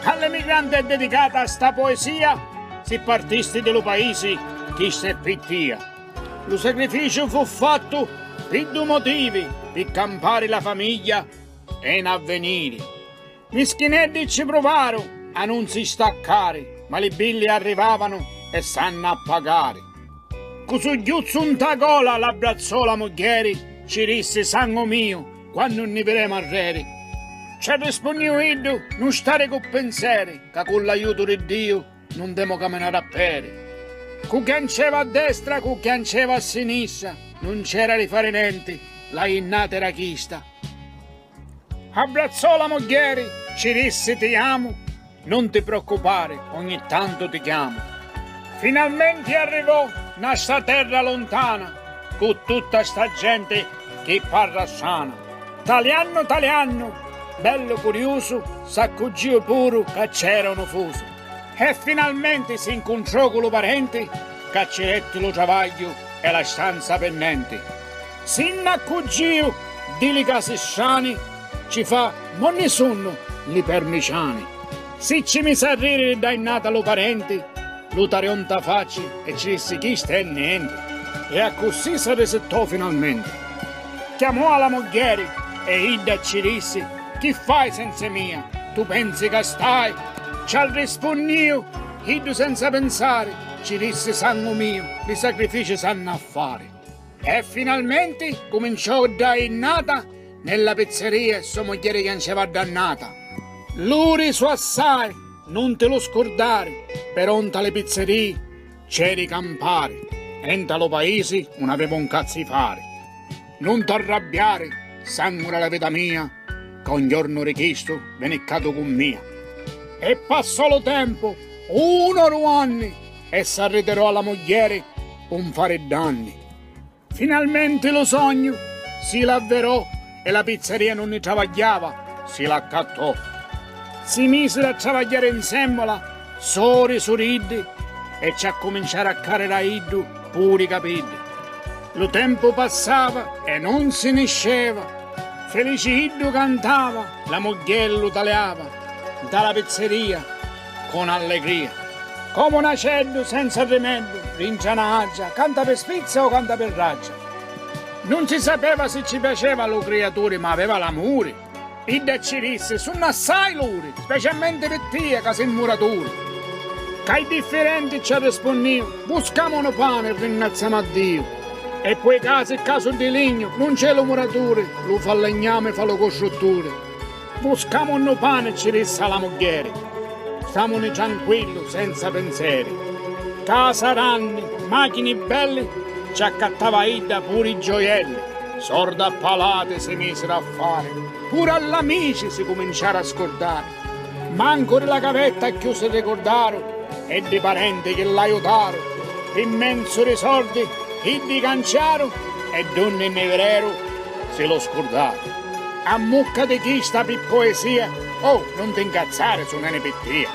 All'emigrante è dedicata sta poesia, se partisti dello paese chi se pittia. Lo sacrificio fu fatto per due motivi, per campare la famiglia e in avvenire. Mischinetti ci provarono a non si staccare, ma le bille arrivavano e sanno a pagare. Così giuzzo un tagola l'abbracciò la moglie, ci disse sangue mio, quando ne vedremo arreri. Ci rispondiamo io, non stare con pensieri, che con l'aiuto di Dio non devo camminare a piedi. Con chi anceva a destra, con chi anceva a sinistra, non c'era di fare niente, la innata era chista. Abbracciò la moglie, ci disse ti amo, non ti preoccupare, ogni tanto ti chiamo. Finalmente arrivò na sta terra lontana, con tutta sta gente che parla sana. Taliano, bello curioso, s'accorgiò pure che c'era un fuso. E finalmente si incontrò con lo parente, che c'etti lo travaglio e la stanza pennente. Si accorgiò di li casisciani, ci fa, ma nessuno li permiciani. Si ci mise a ridere da innata lo parente, lo tarionta facci e ci disse chi sta e niente. E a così si risettò finalmente. Chiamò alla moglie e Ida ci disse, chi fai senza mia? Tu pensi che stai? Ci rispondi Ida senza pensare, ci disse sangue mio, i sacrifici sanno a fare. E finalmente cominciò da innata nella pizzeria sua moglie che anceva dannata. Lui su assai, non te lo scordare, per onta le pizzerie c'eri campare, enta lo paese non avevo un cazzo di fare. Non t'arrabbiare, sangue la vita mia, che un giorno richiesto veniccato con mia. E passò lo tempo, 1 anni, e s'arriterò alla moglie un fare danni. Finalmente lo sogno si l'avverò e la pizzeria non ne travagliava, si l'accattò. Si misero a travagliare insieme, sori sorriddi, e ci a cominciare a caricare iddu pure capiti. Lo tempo passava e non si nisceva. Felice iddu cantava, la moglie lo tagliava, dalla pizzeria con allegria. Come un acello senza rimedio, ringianaggia, canta per spizza o canta per raggia. Non si sapeva se ci piaceva lo creatore, ma aveva l'amore. Idda ci disse, sono assai loro, specialmente per te che sei muratore. Che i differenti ci rispondiamo, buschiamo un pane e ringraziamo a Dio. E poi casa il caso di legno, non c'è lo muratore, lo fa legname e fa lo costruttore. Buschiamo un pane, ci disse la moglie. Stiamo tranquilli, senza pensieri. Casa ranni, macchine belle, ci accattava Idda pure i gioielli. Sorda a palate si misero a fare, pure all'amici si cominciarono a scordare. Manco la gavetta che si ricordarono e dei parenti che l'aiutarono. Immenso di soldi che di canciaro e donne in nevrero se lo scordarono. A mucca di chi sta per poesia, oh, non ti incazzare su una pettia.